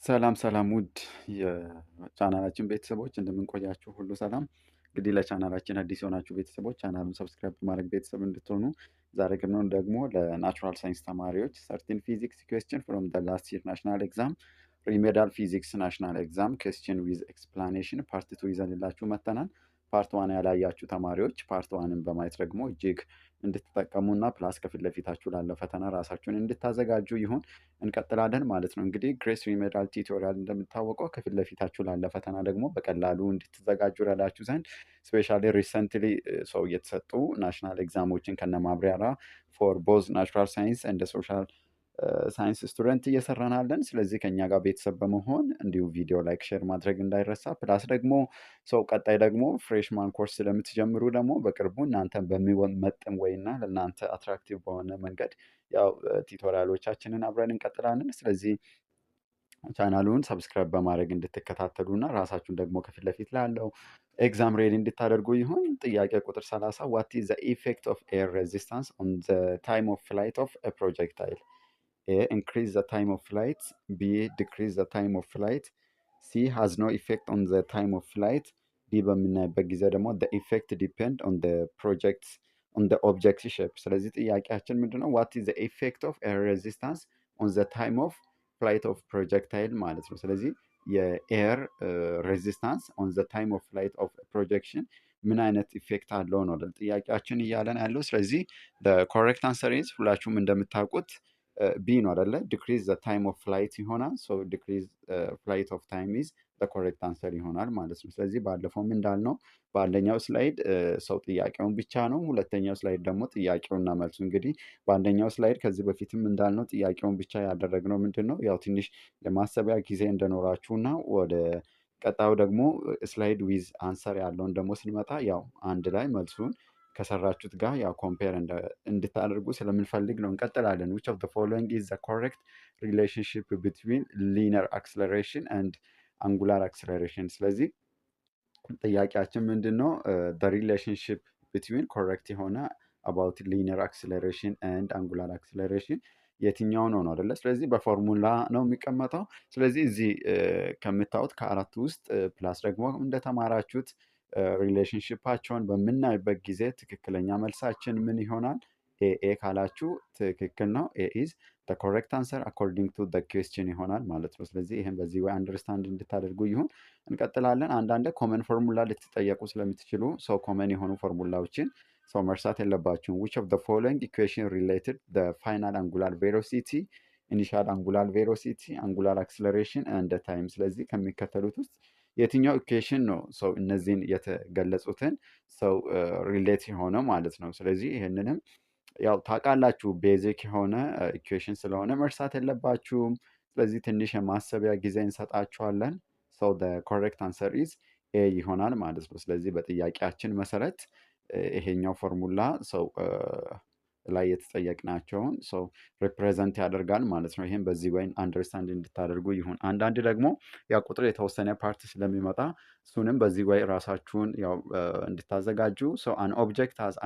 ሰላም ሰላም ውድ የቻናላችን ቤተሰቦች እንደምን ቆያችሁ? ሁሉ ሰላም። እንግዲህ ለቻናላችን አዲስ የሆናችሁ ቤተሰቦች ቻናሉን ሰብስክራይብ በማድረግ ቤተሰብ እንድትሆኑ ዛሬ ግን ደግሞ ለናቹራል ሳይንስ ተማሪዎች ሰርቲን ፊዚክስ ኩዌስችን ፍሮም ደ ላስት ይር ናሽናል ኤግዛም ሪሜዳል ፊዚክስ ናሽናል ኤግዛም ኩዌስችን ዊዝ ኤክስፕላኔሽን ፓርት ቱ ይዘንላችሁ መጥተናል። ፓርት ዋን ያላያችሁ ተማሪዎች ፓርት ዋንን በማየት ደግሞ እጅግ እንድትጠቀሙና ፕላስ ከፊት ለፊታችሁ ላለው ፈተና ራሳችሁን እንድታዘጋጁ ይሁን እንቀጥላለን ማለት ነው። እንግዲህ ግሬስ ሪሜዳል ቲዩቶሪያል እንደሚታወቀው ከፊት ለፊታችሁ ላለ ፈተና ደግሞ በቀላሉ እንድትዘጋጁ ረዳችሁ ዘንድ ስፔሻሊ ሪሰንትሊ ሰው እየተሰጡ ናሽናል ኤግዛሞችን ከነ ማብራሪያ ፎር ቦዝ ናቹራል ሳይንስ እንደ ሶሻል ሳይንስ ስቱደንት እየሰራን አለን። ስለዚህ ከኛ ጋር ቤተሰብ በመሆን እንዲሁ ቪዲዮ ላይክ ሼር ማድረግ እንዳይረሳ። ፕላስ ደግሞ ሰው ቀጣይ ደግሞ ፍሬሽማን ኮርስ ስለምትጀምሩ ደግሞ በቅርቡ እናንተን በሚመጥን ወይና ለእናንተ አትራክቲቭ በሆነ መንገድ ያው ቲቶሪያሎቻችንን አብረን እንቀጥላለን። ስለዚህ ቻናሉን ሰብስክራይብ በማድረግ እንድትከታተሉና ራሳችሁን ደግሞ ከፊት ለፊት ላለው ኤግዛም ሬዲ እንድታደርጉ ይሁን። ጥያቄ ቁጥር 30 ዋት ኢዝ ዘ ኢፌክት ኦፍ ኤር ሬዚስታንስ ኦን ዘ ታይም ኦፍ ፍላይት ኦፍ ፕሮጀክታይል? ኤ ኢንክሪዝ ዘ ታይም ኦፍ ፍላይት፣ ቢ ዲክሪዝ ዘ ታይም ኦፍ ፍላይት፣ ሲ ሃዝ ኖ ኢፌክት ኦን ዘ ታይም ኦፍ ፍላይት፣ ዲ በምናይበት ጊዜ ደግሞ ዘ ኢፌክት ዲፔንድ ኦን ዘ ፕሮጀክት ኦን ዘ ኦብጀክት ሼፕ። ስለዚህ ጥያቄያችን ምንድነው? ዋት ኢዝ ዘ ኢፌክት ኦፍ ኤር ሬዚስታንስ ኦን ዘ ታይም ኦፍ ፍላይት ኦፍ ፕሮጀክታይል ማለት ነው። ስለዚህ የኤር ሬዚስታንስ ኦን ዘ ታይም ኦፍ ፍላይት ኦፍ ፕሮጀክሽን ምን አይነት ኢፌክት አለው ነው ጥያቄያችን እያለን ያለው። ስለዚህ ኮሬክት አንሰር ኢዝ ሁላችሁም እንደምታውቁት ቢ ነው አይደለ? ዲክሪዝ ዘ ታይም ኦፍ ፍላይት ይሆናል። ሶ ዲክሪዝ ፍላይት ኦፍ ታይም ኢዝ ኮሬክት አንሰር ይሆናል ማለት ነው። ስለዚህ ባለፈውም እንዳልነው በአንደኛው ስላይድ ሰው ጥያቄውን ብቻ ነው፣ ሁለተኛው ስላይድ ደግሞ ጥያቄውና መልሱ። እንግዲህ በአንደኛው ስላይድ ከዚህ በፊትም እንዳልነው ጥያቄውን ብቻ ያደረግነው ምንድን ነው ያው ትንሽ ለማሰቢያ ጊዜ እንደኖራችሁና ወደ ቀጣዩ ደግሞ ስላይድ ዊዝ አንሰር ያለውን ደግሞ ስንመጣ ያው አንድ ላይ መልሱን ከሰራችሁት ጋር ያው ኮምፔር እንድታደርጉ ስለምንፈልግ ነው። እንቀጥላለን። which of the following is the correct relationship between linear acceleration and angular acceleration? ስለዚህ ጥያቄያችን ምንድን ነው? the relationship between correct የሆነ about linear acceleration and angular acceleration የትኛው ነው አይደለ? ስለዚህ በፎርሙላ ነው የሚቀመጠው። ስለዚህ እዚህ ከምታዩት ከአራቱ ውስጥ ፕላስ ደግሞ እንደተማራችሁት ሪሌሽንሽፓቸውን በምናይበት ጊዜ ትክክለኛ መልሳችን ምን ይሆናል? ኤ ካላችሁ ትክክል ነው። ኤ ኢዝ the correct answer according to the question ይሆናል ማለት ነው። ስለዚህ ይህን በዚህ ወይ አንደርስታንድ እንድታደርጉ ይሁን። እንቀጥላለን። አንዳንድ ኮመን ፎርሙላ ልትጠየቁ ስለምትችሉ ሰው ኮመን የሆኑ ፎርሙላዎችን ሰው መርሳት የለባችሁም። which of the following equation related the final angular velocity, initial angular velocity, angular acceleration and the time? ስለዚህ ከሚከተሉት ውስጥ የትኛው ኢኩዌሽን ነው ሰው እነዚህን የተገለጹትን ሰው ሪሌት የሆነ ማለት ነው። ስለዚህ ይህንንም ያው ታውቃላችሁ ቤዚክ የሆነ ኢኩዌሽን ስለሆነ መርሳት የለባችሁም። ስለዚህ ትንሽ የማሰቢያ ጊዜ እንሰጣችኋለን። ሰው ኮሬክት አንሰር ኢዝ ኤ ይሆናል ማለት ነው። ስለዚህ በጥያቄያችን መሰረት ይሄኛው ፎርሙላ ሰው ላይ የተጠየቅናቸውን ሰው ሪፕሬዘንት ያደርጋል ማለት ነው። ይህም በዚህ ወይ አንደርስታንድ እንድታደርጉ ይሁን። አንዳንድ ደግሞ ያ ቁጥር የተወሰነ ፓርት ስለሚመጣ እሱንም በዚህ ወይ ራሳችሁን ያው እንድታዘጋጁ። ሰው አን ኦብጀክት ሃዝ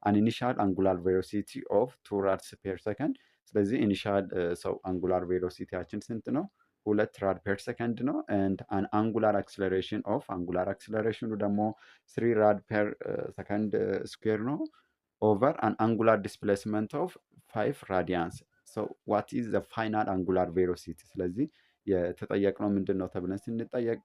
አን ኢኒሻል አንጉላር ቬሎሲቲ ኦፍ 2 ራድስ ፔር ሰከንድ። ስለዚህ ኢኒሻል ሰው አንጉላር ቬሎሲቲያችን ስንት ነው? 2 ራድ ፔር ሰከንድ ነው። ኤንድ አን አንጉላር አክስለሬሽን ኦፍ አንጉላር አክስለሬሽኑ ደግሞ 3 ራድ ፔር ሰከንድ ስኩዌር ነው over an angular displacement of 5 radians. So what is the final angular velocity? ስለዚህ የተጠየቅነው ምንድን ነው ተብለን ስንጠየቅ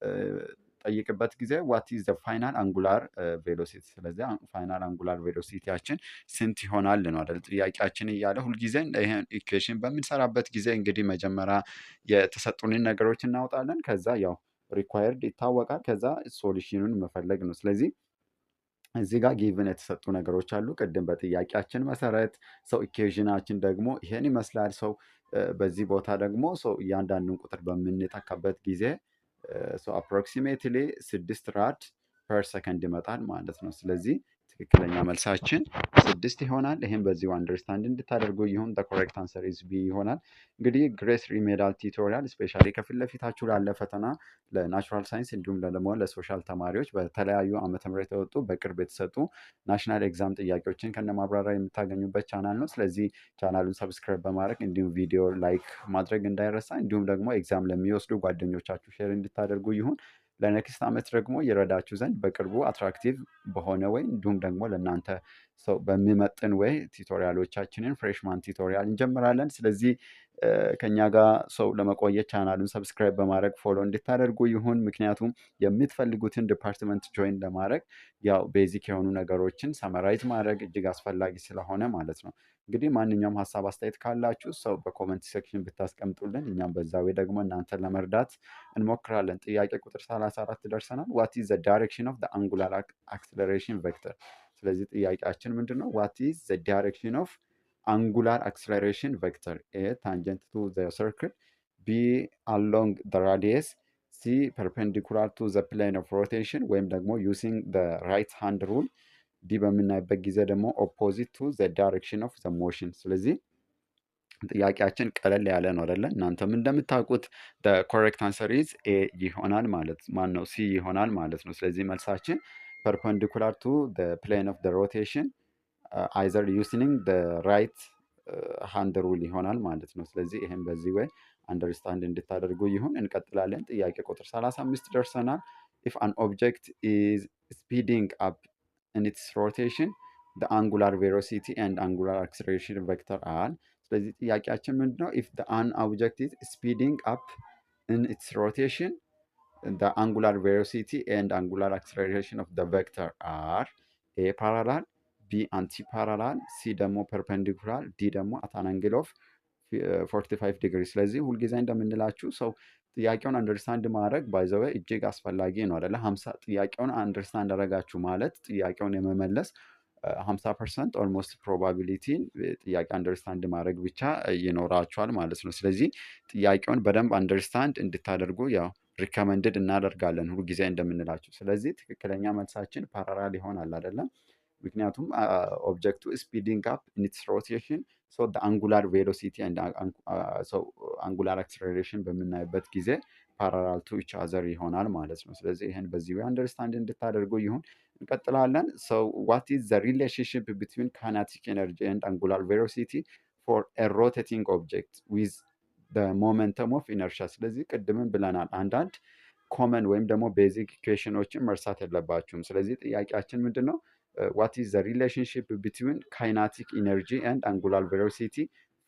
በምንጠይቅበት ጊዜ what is the final angular velocity? ስለዚህ ፋይናል አንጉላር ቬሎሲቲያችን ስንት ይሆናል ነው አይደል ጥያቄያችን እያለ ሁልጊዜ ይሄን ኢኩዌሽን በምንሰራበት ጊዜ እንግዲህ መጀመሪያ የተሰጡንን ነገሮች እናውጣለን። ከዛ ያው ሪኳየርድ ይታወቃል። ከዛ ሶሉሽኑን መፈለግ ነው። ስለዚህ እዚህ ጋር ጊቭን የተሰጡ ነገሮች አሉ። ቅድም በጥያቄያችን መሰረት ሰው ኢኩዌሽናችን ደግሞ ይሄን ይመስላል። ሰው በዚህ ቦታ ደግሞ ሰው እያንዳንዱን ቁጥር በምንተካበት ጊዜ ሰው አፕሮክሲሜትሊ 6 ራድ ፐር ሰከንድ ይመጣል ማለት ነው። ስለዚህ ትክክለኛ መልሳችን 6 ይሆናል። ይህም በዚሁ አንደርስታንድ እንድታደርጉ ይሁን። ኮሬክት አንሰር ኢዝ ቢ ይሆናል። እንግዲህ ግሬስ ሪሜዳል ቲዩቶሪያል ስፔሻሊ ከፊት ለፊታችሁ ላለ ፈተና ለናቹራል ሳይንስ እንዲሁም ደግሞ ለሶሻል ተማሪዎች በተለያዩ ዓመተ ምህረት የወጡ በቅርብ የተሰጡ ናሽናል ኤግዛም ጥያቄዎችን ከነማብራሪያ የምታገኙበት ቻናል ነው። ስለዚህ ቻናሉን ሰብስክራይብ በማድረግ እንዲሁም ቪዲዮ ላይክ ማድረግ እንዳይረሳ፣ እንዲሁም ደግሞ ኤግዛም ለሚወስዱ ጓደኞቻችሁ ሼር እንድታደርጉ ይሁን። ለኔክስት ዓመት ደግሞ ይረዳችሁ ዘንድ በቅርቡ አትራክቲቭ በሆነ ወይ እንዲሁም ደግሞ ለእናንተ ሰው በሚመጥን ወይ ቱቶሪያሎቻችንን ፍሬሽማን ቱቶሪያል እንጀምራለን። ስለዚህ ከኛ ጋር ሰው ለመቆየት ቻናሉን ሰብስክራይብ በማድረግ ፎሎ እንድታደርጉ ይሁን። ምክንያቱም የምትፈልጉትን ዲፓርትመንት ጆይን ለማድረግ ያው ቤዚክ የሆኑ ነገሮችን ሰመራይዝ ማድረግ እጅግ አስፈላጊ ስለሆነ ማለት ነው። እንግዲህ ማንኛውም ሀሳብ አስተያየት ካላችሁ ሰው በኮመንት ሴክሽን ብታስቀምጡልን እኛም በዛ ወይ ደግሞ እናንተን ለመርዳት እንሞክራለን። ጥያቄ ቁጥር 34 ደርሰናል። ዋት ኢዝ ዘ ዳይሬክሽን ኦፍ ዘ አንጉላር አክስለሬሽን ቬክተር። ስለዚህ ጥያቄያችን ምንድን ነው? ዋት ኢዝ ዘ ዳይሬክሽን ኦፍ አንጉላር አክስለሬሽን ቬክተር። ኤ ታንጀንት ቱ ዘ ሰርክል፣ ቢ አሎንግ ዘ ራዲየስ፣ ሲ ፐርፔንዲኩላር ቱ ዘ ፕሌን ኦፍ ሮቴሽን ወይም ደግሞ ዩሲንግ ዘ ራይት ሃንድ ሩል፣ ዲ በምናይበት ጊዜ ደግሞ ኦፖዚት ቱ ዘ ዳይሬክሽን ኦፍ ዘ ሞሽን። ስለዚህ ጥያቄያችን ቀለል ያለ ነው አይደለ? እናንተም እንደምታውቁት ኮሬክት አንሰር ኢዝ ኤ ይሆናል ማለት ማን ነው? ሲ ይሆናል ማለት ነው። ስለዚህ መልሳችን ፐርፐንዲኩላር ቱ ፕሌን ኦፍ ሮቴሽን አይዘር ዩሲንግ ራይት ሃንድ ሩል ይሆናል ማለት ነው። ስለዚህ ይህም በዚህ ወይ አንደርስታንድ እንድታደርጉ ይሁን። እንቀጥላለን። ጥያቄ ቁጥር 35 ደርሰናል። ኢፍ አን ኦብጀክት ኢዝ ስፒዲንግ አፕ ኢን ኢትስ ሮቴሽን the angular velocity and angular acceleration vector are። ስለዚህ ጥያቄያችን ምንድነው? if the an object is speeding up in its rotation the angular velocity and angular acceleration of the vector are a parallel, b anti-parallel, c ደግሞ perpendicular፣ d ደግሞ at an angle of 45 ዲግሪ። ስለዚህ ሁልጊዜ እንደምንላችሁ ሰው ጥያቄውን አንደርስታንድ ማድረግ ባይዘወ እጅግ አስፈላጊ ነው አይደለ? 50 ጥያቄውን አንደርስታንድ አደረጋችሁ ማለት ጥያቄውን የመመለስ 50% ኦልሞስት ፕሮባቢሊቲን ጥያቄ አንደርስታንድ ማድረግ ብቻ ይኖራችኋል ማለት ነው። ስለዚህ ጥያቄውን በደንብ አንደርስታንድ እንድታደርጉ ያው ሪከመንድድ እናደርጋለን ሁልጊዜ እንደምንላችሁ። ስለዚህ ትክክለኛ መልሳችን ፓራራል ይሆናል አይደለም? ምክንያቱም ኦብጀክቱ ስፒዲንግ አፕ ኢን ኢትስ ሮቴሽን ሶ አንጉላር ቬሎሲቲ አንጉላር አክስለሬሽን በምናይበት ጊዜ ፓራራል ቱ ኢች አዘር ይሆናል ማለት ነው። ስለዚህ ይህን በዚህ አንደርስታንድ እንድታደርጉ ይሁን። እንቀጥላለን። ሶ ዋት ኢዝ ዘ ሪሌሽንሽፕ ቢትዊን ካይናቲክ ኤነርጂ ኤንድ አንጉላር ቬሎሲቲ ፎር ኤ ሮቴቲንግ ኦብጀክት ዊዝ ሞመንተም ኦፍ ኢነርሻ። ስለዚህ ቅድምን ብለናል፣ አንዳንድ ኮመን ወይም ደግሞ ቤዚክ ኢኩዌሽኖችን መርሳት የለባችሁም። ስለዚህ ጥያቄያችን ምንድን ነው? ዋት ኢዝ ዘ ሪሌሽንሽፕ ቢትዊን ካይናቲክ ኢነርጂ ኤንድ አንጉላር ቬሎሲቲ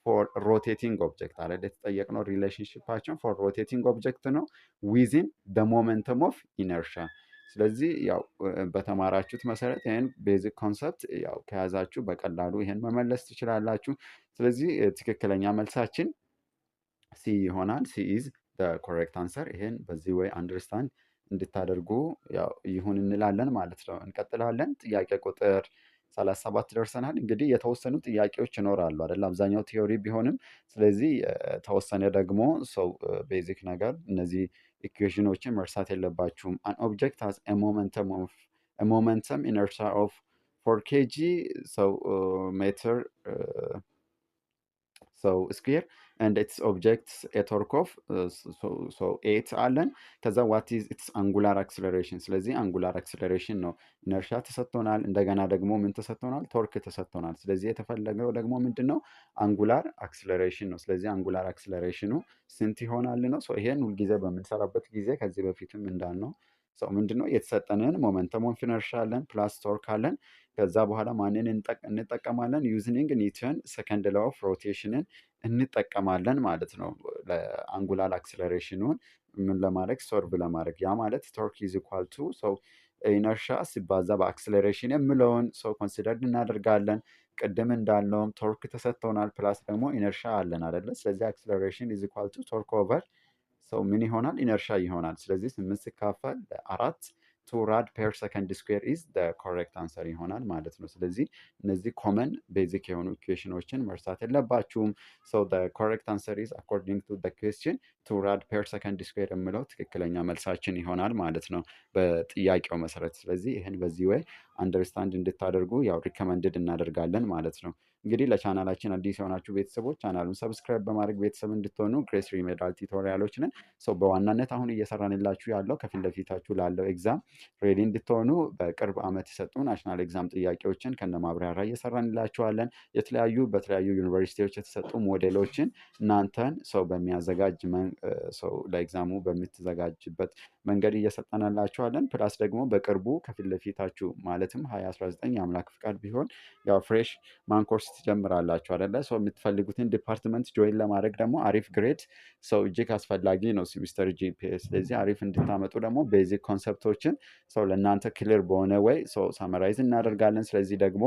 ፎር ሮቴቲንግ ኦብጀክት አለ። የተጠየቅነው ሪሌሽንሽፓችን ፎር ሮቴቲንግ ኦብጀክት ነው ዊዝን ደ ሞመንተም ኦፍ ኢነርሻ። ስለዚህ ያው በተማራችሁት መሰረት ይህን ቤዚክ ኮንሰፕት ያው ከያዛችሁ በቀላሉ ይህን መመለስ ትችላላችሁ። ስለዚህ ትክክለኛ መልሳችን ሲ ይሆናል። ሲ ኢዝ ኮሬክት አንሰር። ይህን በዚህ ወይ አንደርስታንድ እንድታደርጉ ያው ይሁን እንላለን ማለት ነው። እንቀጥላለን። ጥያቄ ቁጥር 37 ደርሰናል። እንግዲህ የተወሰኑ ጥያቄዎች ይኖራሉ አይደል? አብዛኛው ቲዮሪ ቢሆንም ስለዚህ ተወሰነ ደግሞ ሰው ቤዚክ ነገር እነዚህ ኢኩዌሽኖችን መርሳት የለባችሁም። አን ኦብጀክት ሃዝ ሞመንተም ኢነርሻ ኦፍ 4 kg ሜትር ስኩዌር and its objects a torque of 8 አለን። ከዛ what is its angular acceleration። ስለዚህ አንጉላር አክስለሬሽን ነው። ኢነርሻ ተሰጥቶናል፣ እንደገና ደግሞ ምን ተሰጥቶናል? ቶርክ ተሰጥቶናል። ስለዚህ የተፈለገው ደግሞ ምንድን ነው? አንጉላር አክስለሬሽን ነው። ስለዚህ አንጉላር አክስለሬሽኑ ስንት ይሆናል ነው። ይሄን ሁልጊዜ በምንሰራበት ጊዜ ከዚህ በፊትም እንዳልነው ምንድነው የተሰጠንን ሞመንተም ኦፍ ኢነርሻ አለን ፕላስ ቶርክ አለን። ከዛ በኋላ ማንን እንጠቀማለን? ዩዝኒንግ ኒውተን ሰከንድ ላው ኦፍ ሮቴሽንን እንጠቀማለን ማለት ነው። ለአንጉላር አክስለሬሽኑን ምን ለማድረግ ሶልቭ ለማድረግ ያ ማለት ቶርክ ኢዝ ኢኳል ቱ ኢነርሻ ሲባዛ በአክስለሬሽን የምለውን ኮንሲደር እናደርጋለን። ቅድም እንዳልነውም ቶርክ ተሰጥቶናል ፕላስ ደግሞ ኢነርሻ አለን አይደለ? ስለዚህ አክስለሬሽን ኢዝ ኢኳል ቱ ቶርክ ኦቨር ምን ይሆናል? ኢነርሻ ይሆናል። ስለዚህ 8 ሲካፈል 4 2 ራድ ፐር ሰከንድ ስኩዌር ኢዝ ኮሬክት አንሰር ይሆናል ማለት ነው። ስለዚህ እነዚህ ኮመን ቤዚክ የሆኑ ኢኩዌሽኖችን መርሳት የለባችሁም። ኮሬክት አንሰር ኢዝ አኮርዲንግ ቱ ኩዌስችን 2 ራድ ፐር ሰከንድ ስኩዌር የምለው ትክክለኛ መልሳችን ይሆናል ማለት ነው በጥያቄው መሰረት። ስለዚህ ይህን በዚህ ወይ አንደርስታንድ እንድታደርጉ ያው ሪከመንድድ እናደርጋለን ማለት ነው። እንግዲህ ለቻናላችን አዲስ የሆናችሁ ቤተሰቦች ቻናሉን ሰብስክራይብ በማድረግ ቤተሰብ እንድትሆኑ ግሬስ ሪሜዲያል ቲቶሪያሎች ነን። በዋናነት አሁን እየሰራንላችሁ ያለው ከፊት ለፊታችሁ ላለው ኤግዛም ሬዲ እንድትሆኑ በቅርብ ዓመት የሰጡ ናሽናል ኤግዛም ጥያቄዎችን ከነ ማብራሪያ እየሰራንላችኋለን። በተለያዩ ዩኒቨርሲቲዎች የተሰጡ ሞዴሎችን እናንተን በሚያዘጋጅ ሰው ለኤግዛሙ በምትዘጋጅበት መንገድ እየሰጠናላችኋለን። ፕላስ ደግሞ በቅርቡ ከፊት ለፊታችሁ ማለትም 2019 የአምላክ ፍቃድ ቢሆን ያው ፍሬሽ ማንኮርስ ትጀምራላችሁ አይደለ? የምትፈልጉትን ዲፓርትመንት ጆይን ለማድረግ ደግሞ አሪፍ ግሬድ እጅግ አስፈላጊ ነው ሲሚስተር ጂፒኤ። ስለዚህ አሪፍ እንድታመጡ ደግሞ ቤዚክ ኮንሰፕቶችን ለእናንተ ክሊር በሆነ ወይ ሳመራይዝ እናደርጋለን። ስለዚህ ደግሞ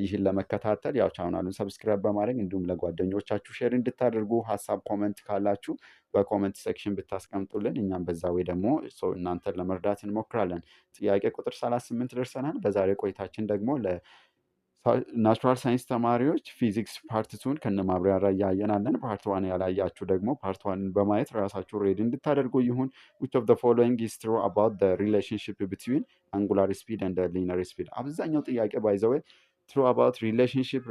ይህን ለመከታተል ያው ቻናሉን ሰብስክራይብ በማድረግ እንዲሁም ለጓደኞቻችሁ ሼር እንድታደርጉ ሀሳብ ኮመንት ካላችሁ በኮመንት ሴክሽን ብታስቀምጡልን እኛም በዛ ወይ ደግሞ እናንተን ለመርዳት እንሞክራለን። ጥያቄ ቁጥር 38 ደርሰናል። በዛሬ ቆይታችን ደግሞ ናቹራል ሳይንስ ተማሪዎች ፊዚክስ ፓርት ቱን ከነ ማብራሪያ እያየናለን። ፓርት ዋን ያላያችሁ ደግሞ ፓርት ዋንን በማየት ራሳችሁ ሬዲ እንድታደርጉ ይሁን። which of the following is true about the relationship between angular speed and the linear speed? አብዛኛው ጥያቄ ባይዘው ትሩ አባውት ሪሌሽንሽፕ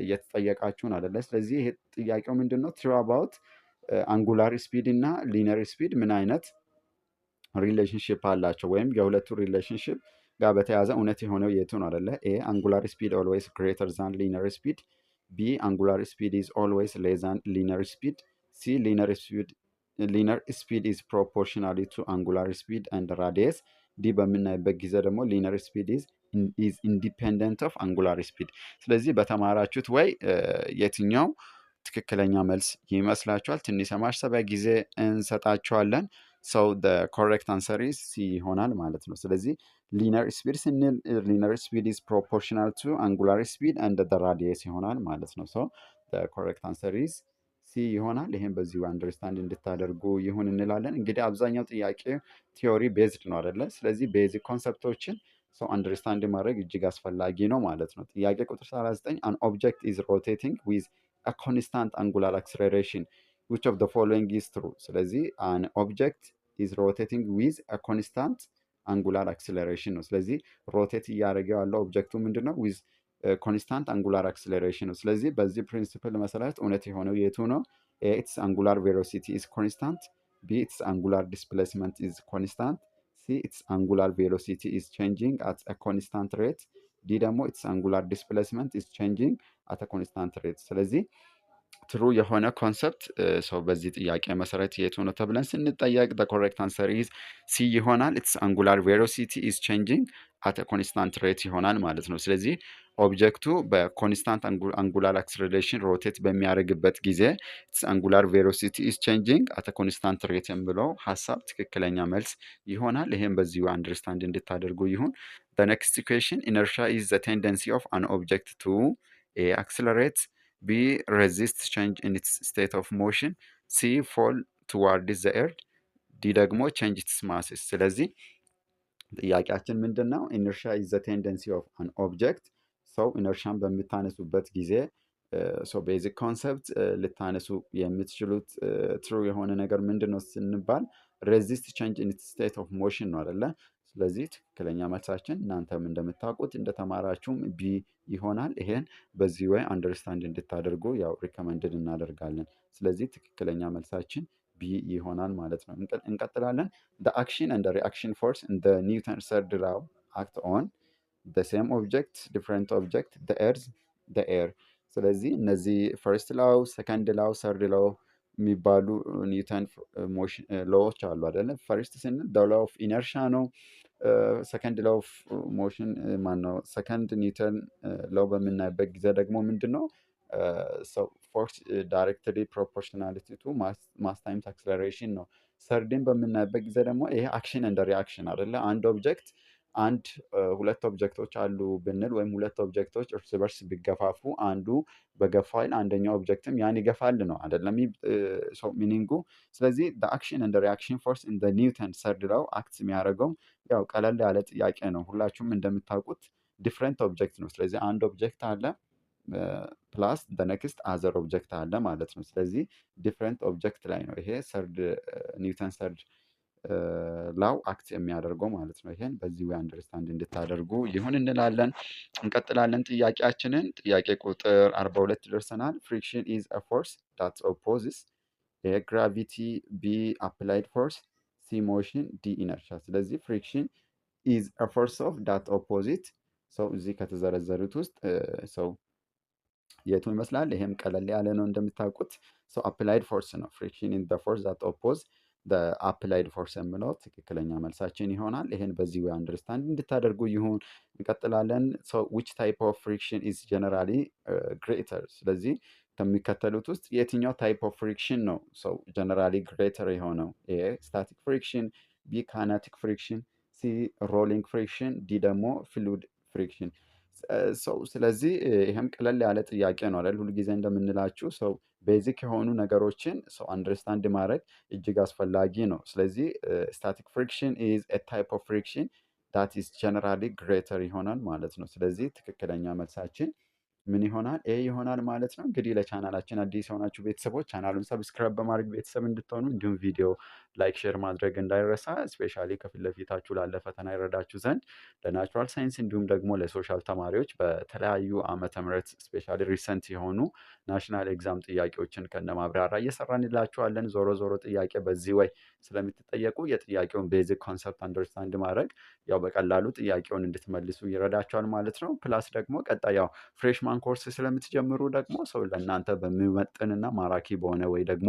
እየተጠየቃችሁን አይደለ? ስለዚህ ይሄ ጥያቄው ምንድን ነው? ትሩ አባውት አንጉላር ስፒድ እና ሊነር ስፒድ ምን አይነት ሪሌሽንሽፕ አላቸው ወይም የሁለቱ ሪሌሽንሽፕ ጋር በተያያዘ እውነት የሆነው የቱ ነው አይደለ? ኤ አንጉላር ስፒድ ኦልዌይስ ግሬተር ዛን ሊነር ስፒድ፣ ቢ አንጉላር ስፒድ ኢዝ ኦልዌይስ ሌስ ዛን ሊነር ስፒድ፣ ሲ ሊነር ስፒድ ኢዝ ፕሮፖርሽናሊ ቱ አንጉላር ስፒድ ኤንድ ራዲየስ፣ ዲ በምናይበት ጊዜ ደግሞ ሊነር ስፒድ ኢዝ ኢንዲፔንደንት ኦፍ አንጉላር ስፒድ። ስለዚህ በተማራችሁት ወይ የትኛው ትክክለኛ መልስ ይመስላችኋል? ትንሽ የማሰቢያ ጊዜ እንሰጣችኋለን። ኮሬክት አንሰር ኢዝ ሲ ይሆናል ማለት ነው። ስለዚህ ሊነር ስፒድ ስንል ሊነር ስፒድ ኢዝ ፕሮፖርሽናል ቱ አንጉላር ስፒድ ኤንድ ዘ ራዲየስ ይሆናል ማለት ነው። ኮሬክት አንሰር ኢዝ ሲ ይሆናል። ይህም በዚሁ አንደርስታንድ እንድታደርጉ ይሁን እንላለን። እንግዲህ አብዛኛው ጥያቄ ቲዮሪ ቤዝድ ነው አይደለ? ስለዚህ ቤዚክ ኮንሰፕቶችን አንደርስታንድ ማድረግ እጅግ አስፈላጊ ነው ማለት ነው። ጥያቄ ቁጥር 39 አን ኦብጀክት ኢዝ ሮቴቲንግ ዊዝ a constant angular acceleration which of the following is true? ስለዚህ an object is rotating with a constant angular acceleration ነው። ስለዚህ ሮቴት እያደረገ ያለው ኦብጀክቱ ምንድን ነው? with ኮንስታንት አንጉላር አክስለሬሽን ነው። ስለዚህ በዚህ ፕሪንሲፕል መሰረት እውነት የሆነው የቱ ነው? ኤ ኢትስ አንጉላር ቬሎሲቲ ኢዝ ኮንስታንት፣ ቢ ኢትስ አንጉላር ዲስፕሌስመንት ኢዝ ኮንስታንት፣ ሲ ኢትስ አንጉላር ቬሎሲቲ ኢዝ ቼንጂንግ አት አ ኮንስታንት ሬት፣ ዲ ደግሞ ኢትስ አንጉላር ዲስፕሌስመንት ኢዝ ቼንጂንግ አት ኮንስታንት ሬት። ስለዚህ ትሩ የሆነ ኮንሰፕት በዚህ ጥያቄ መሰረት የቱ ነው ተብለን ስንጠየቅ ኮሬክት አንሰር ኢዝ ሲ ይሆናል። ኢትስ አንጉላር ቬሎሲቲ ኢዝ ቼንጂንግ አት ኮንስታንት ሬት ይሆናል ማለት ነው። ስለዚህ ኦብጀክቱ በኮንስታንት አንጉላር አክስለሬሽን ሮቴት በሚያደርግበት ጊዜ ኢትስ አንጉላር ቬሎሲቲ ኢዝ ቼንጂንግ አት ኮንስታንት ሬት የሚለው ሀሳብ ትክክለኛ መልስ ይሆናል። ይሄም በዚሁ አንደርስታንድ እንድታደርጉ ይሁን። ኔክስት ኢኩዌሽን ኢነርሺያ ኢዝ ዘ ቴንደንሲ ኦፍ አን ኦብጀክት ቱ ኤ አክስለሬት፣ ቢ resist change in its state of motion፣ ሲ fall towards the earth፣ ዲ ደግሞ change its masses። ስለዚህ ጥያቄያችን ምንድን ነው? inertia is the tendency of an object። ኢነርሻን በምታነሱበት ጊዜ ቤዚክ ኮንሰፕት ልታነሱ የምትችሉት ትሩ የሆነ ነገር ምንድን ነው ስንባል resist change in its state of motion ነው አይደለ? ስለዚህ ትክክለኛ መልሳችን እናንተም እንደምታውቁት እንደተማራችሁም ቢ ይሆናል። ይሄን በዚህ ወይ አንደርስታንድ እንድታደርጉ ያው ሪከመንድድ እናደርጋለን። ስለዚህ ትክክለኛ መልሳችን ቢ ይሆናል ማለት ነው። እንቀጥላለን። the action and the reaction force in the Newton's third law act on the same object, different object, the earth, the air። ስለዚህ እነዚህ ፈርስት ላው፣ ሰከንድ ላው፣ ሰርድ ላው የሚባሉ ኒውተን ሞሽን ሎዎች አሉ አይደለ? ፈርስት ስንል ላው ኦፍ ኢነርሻ ነው። ሰከንድ ላው ኦፍ ሞሽን ማነው? ሰከንድ ኒውተን ላው በምናይበት ጊዜ ደግሞ ምንድን ነው? ፎርስ ዳይሬክትሊ ፕሮፖርሽናሊቲ ቱ ማስ ታይምስ አክስለሬሽን ነው። ሰርድን በምናይበት ጊዜ ደግሞ ይሄ አክሽን እንደ ሪአክሽን አይደለ? አንድ ኦብጀክት ሁለት ኦብጀክቶች አሉ ብንል ወይም ሁለት ኦብጀክቶች እርስ በርስ ቢገፋፉ አንዱ በገፋ ኃይል አንደኛው ኦብጀክትም ያን ይገፋል ነው አይደለም ሚኒንጉ። ስለዚህ አክሽን እንደ ሪአክሽን ፎርስ እንደ ኒውተን ሰርድ ላው አክት የሚያደርገው ያው ቀለል ያለ ጥያቄ ነው። ሁላችሁም እንደምታውቁት ዲፍረንት ኦብጀክት ነው። ስለዚህ አንድ ኦብጀክት አለ ፕላስ ኔክስት አዘር ኦብጀክት አለ ማለት ነው። ስለዚህ ዲፍረንት ኦብጀክት ላይ ነው ይሄ ኒውተን ሰርድ ላው አክት የሚያደርገው ማለት ነው። ይሄን በዚህ ወይ አንደርስታንድ እንድታደርጉ ይሁን እንላለን። እንቀጥላለን ጥያቄያችንን። ጥያቄ ቁጥር 42 ደርሰናል። ፍሪክሽን ኢዝ አ ፎርስ ዳት ኦፖዝስ ኤ ግራቪቲ፣ ቢ አፕላይድ ፎርስ፣ ሲ ሞሽን፣ ዲ ኢነርሻ። ስለዚህ ፍሪክሽን ኢዝ አ ፎርስ ኦፍ ዳት ኦፖዚት ሰው እዚህ ከተዘረዘሩት ውስጥ ሰው የቱ ይመስላል? ይሄም ቀለል ያለ ነው እንደምታውቁት። ሰው አፕላይድ ፎርስ ነው። ፍሪክሽን ኢን ፎርስ ዛት ኦፖዝ አፕላይድ ፎርስ የምለው ትክክለኛ መልሳችን ይሆናል። ይሄን በዚህ ወይ አንደርስታንድ እንድታደርጉ ይሁን። እንቀጥላለን። ዊች ታይፕ ኦፍ ፍሪክሽን ኢዝ ጀነራሊ ግሬተር። ስለዚህ ከሚከተሉት ውስጥ የትኛው ታይፕ ኦፍ ፍሪክሽን ነው ሰው ጀነራሊ ግሬተር የሆነው? ኤ ስታቲክ ፍሪክሽን፣ ቢ ካይናቲክ ፍሪክሽን፣ ሲ ሮሊንግ ፍሪክሽን፣ ዲ ደግሞ ፍሉድ ፍሪክሽን። ሰው ስለዚህ ይሄም ቀለል ያለ ጥያቄ ነው አይደል? ሁልጊዜ እንደምንላችሁ ሰው ቤዚክ የሆኑ ነገሮችን ሰው አንደርስታንድ ማድረግ እጅግ አስፈላጊ ነው። ስለዚህ ስታቲክ ፍሪክሽን ኢዝ ኤ ታይፕ ኦፍ ፍሪክሽን ዳት ኢዝ ጀነራሊ ግሬተር ይሆናል ማለት ነው። ስለዚህ ትክክለኛ መልሳችን ምን ይሆናል? ኤ ይሆናል ማለት ነው። እንግዲህ ለቻናላችን አዲስ የሆናችሁ ቤተሰቦች ቻናሉን ሰብስክራይብ በማድረግ ቤተሰብ እንድትሆኑ እንዲሁም ቪዲዮ ላይክ፣ ሼር ማድረግ እንዳይረሳ። ስፔሻሊ ከፊት ለፊታችሁ ላለ ፈተና ይረዳችሁ ዘንድ ለናቹራል ሳይንስ እንዲሁም ደግሞ ለሶሻል ተማሪዎች በተለያዩ ዓመተ ምህረት ስፔሻሊ ሪሰንት የሆኑ ናሽናል ኤግዛም ጥያቄዎችን ከነ ማብራሪያ እየሰራንላችኋለን። ዞሮ ዞሮ ጥያቄ በዚህ ወይ ስለምትጠየቁ የጥያቄውን ቤዚክ ኮንሰፕት አንደርስታንድ ማድረግ ያው በቀላሉ ጥያቄውን እንድትመልሱ ይረዳቸዋል ማለት ነው። ፕላስ ደግሞ ቀጣይ ያው ፍሬሽማን ኮርስ ስለምትጀምሩ ደግሞ ሰው ለእናንተ በሚመጥንና ማራኪ በሆነ ወይ ደግሞ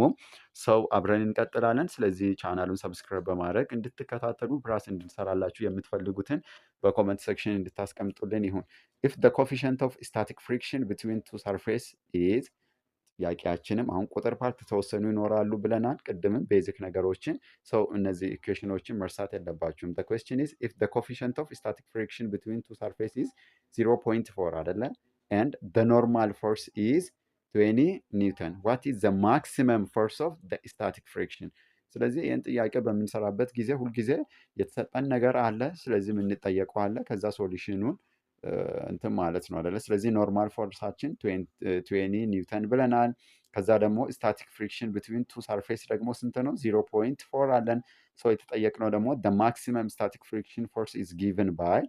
ሰው አብረን እንቀጥላለን። ስለዚህ ቻናሉን ሰብስክራይብ በማድረግ እንድትከታተሉ ፕላስ እንድንሰራላችሁ የምትፈልጉትን በኮመንት ሴክሽን እንድታስቀምጡልን ይሁን። ኢፍ the coefficient of static friction between two surface is ጥያቄያችንም አሁን ቁጥር ፓርት ተወሰኑ ይኖራሉ ብለናል። ቅድምም ቤዚክ ነገሮችን ሰው እነዚህ ኢኩዌሽኖችን መርሳት የለባችሁም። the question is if the coefficient of static friction between two surfaces is 0.4 አይደለ and the normal force is 20 ኒውተን what is the maximum force of the static friction። ስለዚህ ይህን ጥያቄ በምንሰራበት ጊዜ ሁልጊዜ የተሰጠን ነገር አለ። ስለዚህ የምንጠየቀው አለ። ከዛ ሶሉሽኑን እንትን ማለት ነው አይደለ? ስለዚህ ኖርማል ፎርሳችን 20 ኒውተን ብለናል። ከዛ ደግሞ ስታቲክ ፍሪክሽን ብትዊን ቱ ሰርፌስ ደግሞ ስንት ነው? 0.4 አለን። ሰው የተጠየቅነው ደግሞ the maximum static friction force is given by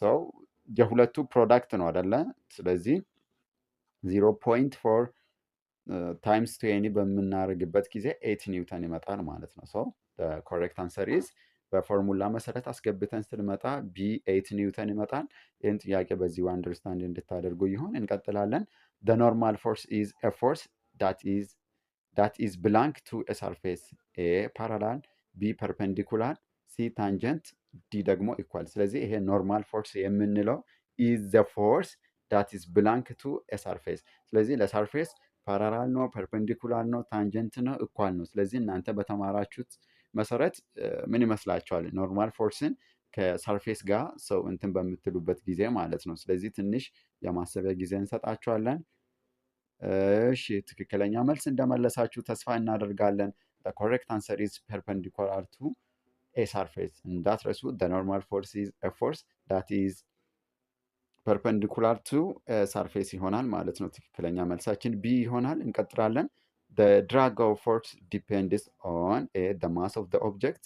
ሰው የሁለቱ ፕሮዳክት ነው አይደለ? ስለዚህ 0.4 ታይምስ 20 በምናደርግበት ጊዜ 8 ኒውተን ይመጣል ማለት ነው። ሰው ኮሬክት አንሰር ኢዝ በፎርሙላ መሰረት አስገብተን ስንመጣ ቢ 8 ኒውተን ይመጣል። ይህን ጥያቄ በዚሁ አንደርስታንድ እንድታደርጉ ይሁን። እንቀጥላለን። the normal force is a force that is belong to a surface a parallel, b perpendicular, c tangent, d ደግሞ ኢኳል። ስለዚህ ይሄ ኖርማል ፎርስ የምንለው is the force that is belong to a surface። ስለዚህ ለሰርፌስ ፓራላል ነው፣ ፐርፔንዲኩላር ነው፣ ታንጀንት ነው፣ ኢኳል ነው። ስለዚህ እናንተ በተማራችሁት መሰረት ምን ይመስላችኋል? ኖርማል ፎርስን ከሰርፌስ ጋር ሰው እንትን በምትሉበት ጊዜ ማለት ነው። ስለዚህ ትንሽ የማሰቢያ ጊዜ እንሰጣችኋለን። እሺ ትክክለኛ መልስ እንደመለሳችሁ ተስፋ እናደርጋለን። the correct answer is perpendicular to a surface። እንዳትረሱ the normal force is a force that is perpendicular to a surface ይሆናል ማለት ነው። ትክክለኛ መልሳችን ቢ ይሆናል። እንቀጥላለን። the drag of force depends on a the mass of the object,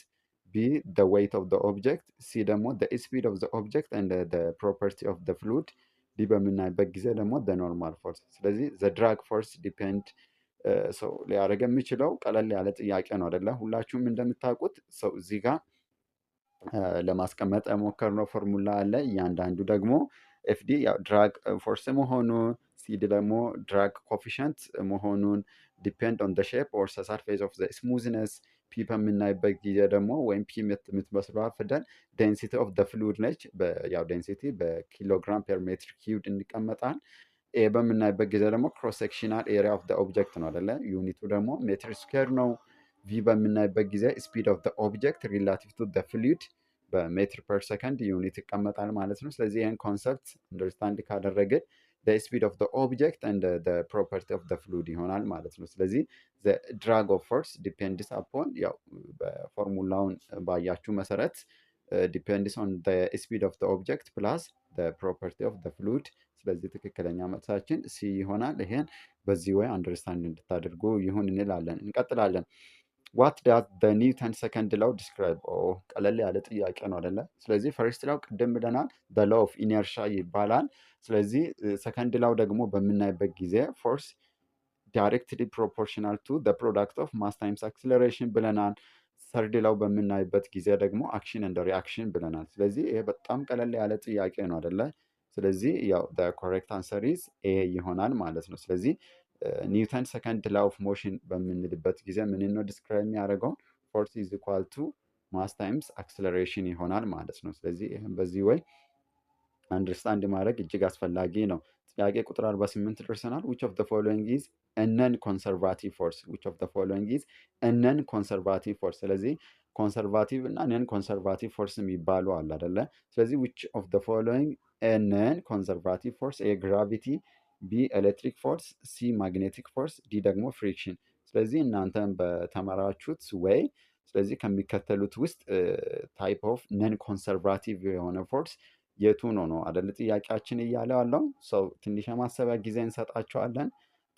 b the weight of the object, c ደግሞ the speed of the object and the property of the fluid፣ ዲ በምናይበት ጊዜ ደግሞ the normal force። ስለዚህ the drag force depend ሰው ሊያደርግ የሚችለው ቀለል ያለ ጥያቄ ነው አይደለ? ሁላችሁም እንደምታውቁት ሰው እዚህ ጋር ለማስቀመጥ የሞከርነው ፎርሙላ አለ። እያንዳንዱ ደግሞ ኤፍዲ ድራግ ፎርስ መሆኑን፣ ሲዲ ደግሞ ድራግ ኮፊሽንት መሆኑን፣ ዲፔንድ ኦን ሼፕ ኦር ሰርፌስ ኦፍ ስሙዝነስ፣ ፒ በምናይበት ጊዜ ደግሞ ወይም ፒ የምትመስሏ ፊደል ዴንሲቲ ኦፍ ፍሉድ ነች። ያው ዴንሲቲ በኪሎግራም ፐር ሜትር ኪዩብድ እንቀመጣል። ኤ በምናይበት ጊዜ ደግሞ ክሮስ ሴክሽናል ኤሪያ ኦፍ ኦብጀክት ነው አይደለ? ዩኒቱ ደግሞ ሜትር ስኩዌር ነው። ቪ በምናይበት ጊዜ ስፒድ ኦፍ ኦብጀክት ሪላቲቭ ቱ ፍሉድ በሜትር ፐር ሰከንድ ዩኒት ይቀመጣል ማለት ነው። ስለዚህ ይህን ኮንሰፕት አንደርስታንድ ካደረግን ስፒድ ኦፍ ኦብጀክት ኤንድ ፕሮፐርቲ ኦፍ ፍሉድ ይሆናል ማለት ነው። ስለዚህ ድራግ ኦፍ ፎርስ ዲፔንድስ አፖን ያው በፎርሙላውን ባያችሁ መሰረት ዲፔንድስ ኦን ስፒድ ኦፍ ኦብጀክት ፕላስ ፕሮፐርቲ ኦፍ ፍሉድ። ስለዚህ ትክክለኛ መልሳችን ሲ ይሆናል። ይሄን በዚህ ወይ አንደርስታንድ እንድታደርጉ ይሁን እንላለን። እንቀጥላለን። ዋት ዳዝ ዘ ኒውተን ሰከንድ ላው ዲስክራይብ? ቀለል ያለ ጥያቄ ነው አይደለ? ስለዚህ ፈርስት ላው ቅድም ብለናል ዘ ላው ኦፍ ኢነርሻ ይባላል። ስለዚህ ሰከንድ ላው ደግሞ በምናይበት ጊዜ ፎርስ ዳይሬክትሊ ፕሮፖርሽናል ቱ ዘ ፕሮዳክት ኦፍ ማስ ታይምስ አክስለሬሽን ብለናል። ሰርድ ላው በምናይበት ጊዜ ደግሞ አክሽን እንደ ሪአክሽን ብለናል። ስለዚህ ይሄ በጣም ቀለል ያለ ጥያቄ ነው አይደለ? ስለዚህ ያው ኮሬክት አንሰር ኢዝ ኤ ይሆናል ማለት ነው። ስለዚህ ኒውተን ሰከንድ ላው ኦፍ ሞሽን በምንልበት ጊዜ ምን ነው ዲስክራይብ የሚያደርገው? ፎርስ ኢዝ ኢኳል ቱ ማስ ታይምስ አክስለሬሽን ይሆናል ማለት ነው። ስለዚህ ይህም በዚህ ወይ አንደርስታንድ ማድረግ እጅግ አስፈላጊ ነው። ጥያቄ ቁጥር 48 ደርሰናል። ዊች ኦፍ ዘ ፎሎዊንግ ኢዝ ነን ኮንሰርቫቲቭ ፎርስ? ዊች ኦፍ ዘ ፎሎዊንግ ኢዝ ነን ኮንሰርቫቲቭ ፎርስ? ስለዚህ ኮንሰርቫቲቭ እና ነን ኮንሰርቫቲቭ ፎርስ የሚባሉ አለ አይደለ? ስለዚህ ዊች ኦፍ ዘ ፎሎዊንግ ነን ኮንሰርቫቲቭ ፎርስ? ኤ ግራቪቲ፣ ቢ ኤሌክትሪክ ፎርስ፣ ሲ ማግኔቲክ ፎርስ፣ ዲ ደግሞ ፍሪክሽን። ስለዚህ እናንተም በተማራችሁት ወይ ስለዚህ ከሚከተሉት ውስጥ ታይፕ ኦፍ ነን ኮንሰርቫቲቭ የሆነ ፎርስ የቱ ነው አደለ ጥያቄያችን እያለ ያለው ሰው። ትንሽ የማሰቢያ ጊዜ እንሰጣቸዋለን።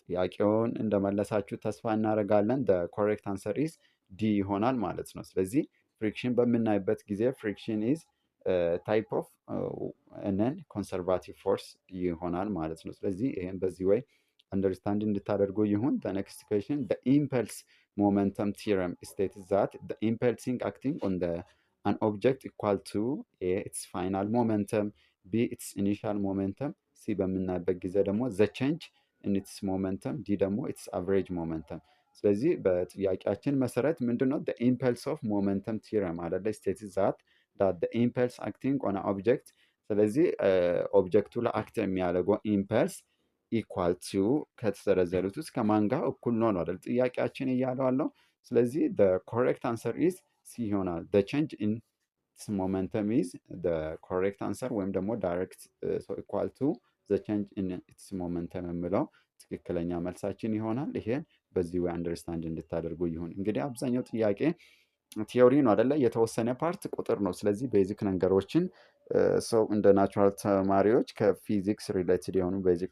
ጥያቄውን እንደመለሳችሁ ተስፋ እናደርጋለን። ኮሬክት አንሰር ኢዝ ዲ ይሆናል ማለት ነው። ስለዚህ ፍሪክሽን በምናይበት ጊዜ ፍሪክሽን ኢዝ ታይፕ ኦፍ ነን ኮንሰርቫቲቭ ፎርስ ይሆናል ማለት ነው። ስለዚህ ይህም በዚህ ወይ አንደርስታንድ እንድታደርጉ ይሁን። ኔክስት ኩዌሽን ኢምፐልስ ሞመንተም ቲረም ስቴትስ ዛት ኢምፐልሲንግ አክቲንግ ኦን an object equal to A its final momentum, B its initial momentum, C በምናይበት ጊዜ ደግሞ the change in its momentum, D ደግሞ its average momentum። ስለዚህ በጥያቄያችን መሰረት ምንድነው the impulse of momentum theorem አይደለ states that the impulse acting on an object። ስለዚህ ኦብጀክቱ ላይ አክት የሚያደርገው ኢምፐልስ ኢኳል ቱ ከተዘረዘሩት ውስጥ ከማን ጋር እኩል ነው አይደል ጥያቄያችን እያለው አለው። ስለዚህ the correct answer is ሲ ይሆናል። the change in its momentum is the correct answer ወይም ደግሞ direct equal to the change in its momentum የምለው ትክክለኛ መልሳችን ይሆናል። ይሄን በዚህ ወይ አንደርስታንድ እንድታደርጉ ይሁን። እንግዲህ አብዛኛው ጥያቄ ቲዮሪ ነው አይደለ? የተወሰነ ፓርት ቁጥር ነው። ስለዚህ ቤዚክ ነገሮችን ሰው እንደ ናቹራል ተማሪዎች ከፊዚክስ ሪሌትድ የሆኑ ቤዚክ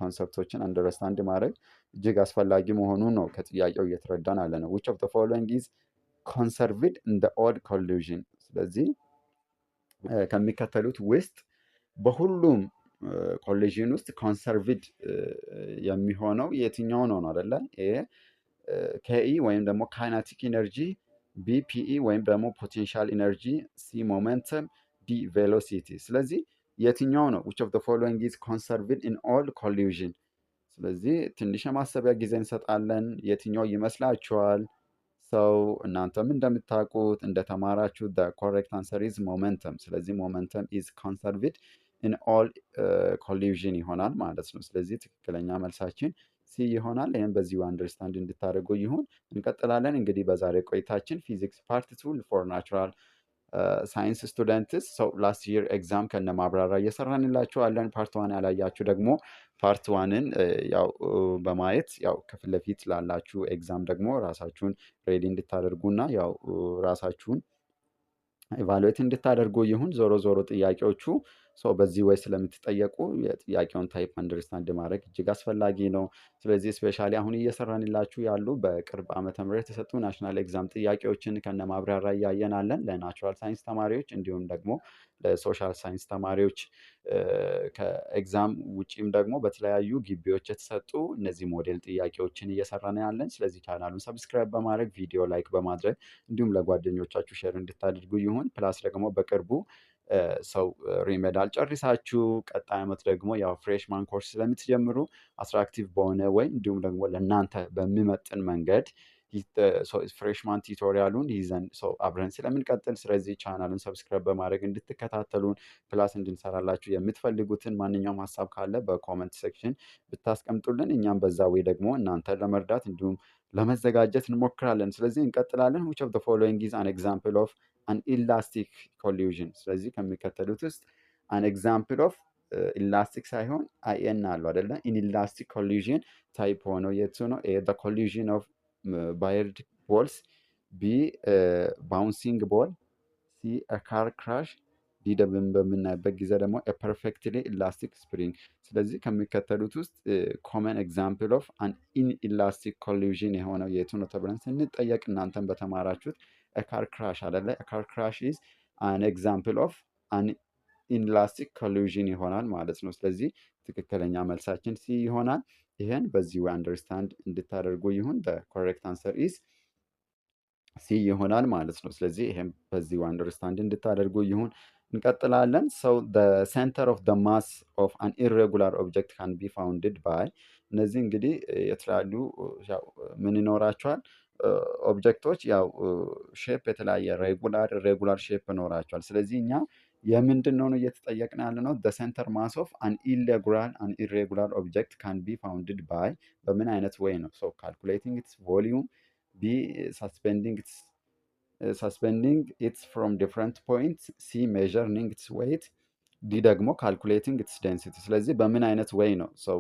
ኮንሰፕቶችን አንደርስታንድ ማድረግ እጅግ አስፈላጊ መሆኑን ነው ከጥያቄው እየተረዳን አለ ነው። which of the following is conserved in the odd collision? ስለዚህ ከሚከተሉት ውስጥ በሁሉም ኮሊዥን ውስጥ ኮንሰርቭድ የሚሆነው የትኛው ነው አይደለ? ኤ ኬኢ ወይም ደግሞ ካይናቲክ ኢነርጂ፣ ቢ ፒኢ ወይም ደግሞ ፖቴንሻል ኢነርጂ፣ ሲ ሞመንተም፣ ዲ ቬሎሲቲ። ስለዚህ የትኛው ነው which of the following is conserved in all collision? ስለዚህ ትንሽ የማሰቢያ ጊዜ እንሰጣለን። የትኛው ይመስላችኋል? ሰው እናንተም እንደምታውቁት እንደተማራችሁ the correct answer is momentum። ስለዚህ momentum is conserved in all collision ይሆናል ማለት ነው። ስለዚህ ትክክለኛ መልሳችን ሲ ይሆናል። ይህም በዚሁ አንደርስታንድ እንድታደርጉ ይሁን። እንቀጥላለን እንግዲህ በዛሬ ቆይታችን ፊዚክስ ፓርት 2 ፎር ናቹራል ሳይንስ ስቱደንትስ ሰው ላስት ይር ኤግዛም ከነ ማብራሪያ እየሰራንላችኋለን። ፓርት ዋን ያላያችሁ ደግሞ ፓርት ዋንን ያው በማየት ያው ከፊት ለፊት ላላችሁ ኤግዛም ደግሞ ራሳችሁን ሬዲ እንድታደርጉና ያው ራሳችሁን ኢቫሉዌት እንድታደርጉ ይሁን። ዞሮ ዞሮ ጥያቄዎቹ ሰው በዚህ ወይ ስለምትጠየቁ የጥያቄውን ታይፕ አንደርስታንድ ማድረግ እጅግ አስፈላጊ ነው። ስለዚህ ስፔሻሊ አሁን እየሰራንላችሁ ያሉ በቅርብ ዓመተ ምህረት የተሰጡ ናሽናል ኤግዛም ጥያቄዎችን ከነ ማብራሪያ እያየናለን ለናቹራል ሳይንስ ተማሪዎች እንዲሁም ደግሞ ለሶሻል ሳይንስ ተማሪዎች ከኤግዛም ውጪም ደግሞ በተለያዩ ግቢዎች የተሰጡ እነዚህ ሞዴል ጥያቄዎችን እየሰራን ያለን። ስለዚህ ቻናሉን ሰብስክራይብ በማድረግ ቪዲዮ ላይክ በማድረግ እንዲሁም ለጓደኞቻችሁ ሼር እንድታደርጉ ይሁን። ፕላስ ደግሞ በቅርቡ ሰው ሪሜዳል ጨርሳችሁ ቀጣይ ዓመት ደግሞ ያው ፍሬሽማን ኮርስ ስለምትጀምሩ አትራክቲቭ በሆነ ወይ እንዲሁም ደግሞ ለእናንተ በሚመጥን መንገድ ፍሬሽማን ቲዩቶሪያሉን ይዘን ሰው አብረን ስለምንቀጥል ስለዚህ ቻናሉን ሰብስክራይብ በማድረግ እንድትከታተሉን ፕላስ እንድንሰራላችሁ የምትፈልጉትን ማንኛውም ሀሳብ ካለ በኮመንት ሴክሽን ብታስቀምጡልን እኛም በዛ ወይ ደግሞ እናንተ ለመርዳት እንዲሁም ለመዘጋጀት እንሞክራለን። ስለዚህ እንቀጥላለን። which of the following is an example of an elastic collision? ስለዚህ ከሚከተሉት ውስጥ an example of ኢላስቲክ ሳይሆን አይኤን አለው አይደለ? ኢንኢላስቲክ ኮሊዥን ታይፕ ሆነው የቱ ነው? ኤ the collision of ባየርድ ቦልስ፣ ቢ ባውንሲንግ ቦል፣ ሲ a car crash፣ ዲ ዲደብን በምናይበት ጊዜ ደግሞ ፐርፌክትሊ ኢላስቲክ ስፕሪንግ። ስለዚህ ከሚከተሉት ውስጥ ኮመን ኤግዛምፕል ኦፍ አን ኢንኢላስቲክ ኮሊዥን የሆነው የቱ ነው ተብለን ስንጠየቅ እናንተን በተማራችሁት ካር ክራሽ አደለ? ካር ክራሽ ኢዝ አን ኤግዛምፕል ኦፍ አን ኢንላስቲክ ኮሊዥን ይሆናል ማለት ነው። ስለዚህ ትክክለኛ መልሳችን ሲ ይሆናል። ይህን በዚህ ወይ አንደርስታንድ እንድታደርጉ ይሁን። ኮሬክት አንሰር ኢዝ ሲ ይሆናል ማለት ነው። ስለዚህ ይህም በዚህ አንደርስታንድ እንድታደርጉ ይሁን። እንቀጥላለን። ሰው ሴንተር ኦፍ ማስ ኦፍ አን ኢሬጉላር ኦብጀክት ካን ቢ ፋውንድድ ባይ። እነዚህ እንግዲህ የተለያዩ ምን ይኖራቸዋል? ኦብጀክቶች ያው ሼፕ የተለያየ ሬጉላር ሼፕ ይኖራቸዋል። ስለዚህ እኛ የምንድን ነው እየተጠየቅን ያለ ነው? ሴንተር ማስ ኦፍ አን ኢሬጉላር ኦብጀክት ካን ቢ ፋውንድድ ባይ በምን አይነት ወይ ነው? ሶ ካልኩሌቲንግ ኢትስ ቮሊዩም፣ ቢ suspending it from different points፣ ሲ measuring its weight፣ ዲ ደግሞ calculating its density። ስለዚህ በምን አይነት ወይ ነው ሰው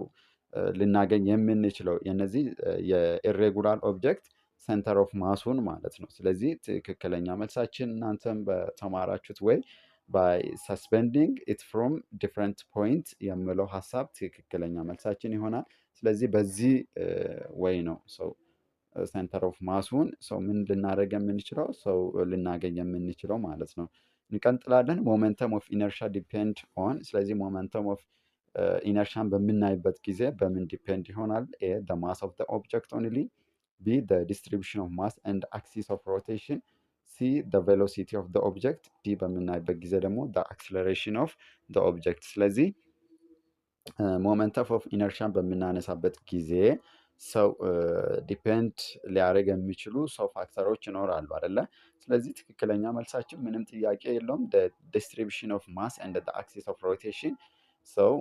ልናገኝ የምንችለው የነዚህ የኢሬጉላር ኦብጀክት ሴንተር ኦፍ ማሱን ማለት ነው። ስለዚህ ትክክለኛ መልሳችን እናንተም በተማራችሁት ወይ ባይ ሰስፔንዲንግ ኢት ፍሮም ዲፍረንት ፖይንት የምለው ሀሳብ ትክክለኛ መልሳችን ይሆናል። ስለዚህ በዚህ ወይ ነው ሰው ሴንተር ኦፍ ማሱን ሰው ምን ልናደርግ የምንችለው ሰው ልናገኝ የምንችለው ማለት ነው። እንቀጥላለን። ሞመንተም ኦፍ ኢነርሻ ዲፔንድ ኦን። ስለዚህ ሞመንተም ኦፍ ኢነርሻን በምናይበት ጊዜ በምን ዲፔንድ ይሆናል? ኤ the mass of the object only፣ ቢ the distribution of mass and axis of rotation፣ ሲ the velocity of the object፣ ዲ በምናይበት ጊዜ ደግሞ the acceleration of the object። ስለዚህ ሞመንተም ኦፍ ኢነርሻን በምናነሳበት ጊዜ ሰው ዲፔንድ ሊያደርግ የሚችሉ ሰው ፋክተሮች ይኖራሉ አይደለ? ስለዚህ ትክክለኛ መልሳችን ምንም ጥያቄ የለውም ዲስትሪቢሽን ኦፍ ማስ ኤንድ አክሲስ ኦፍ ሮቴሽን። ሰው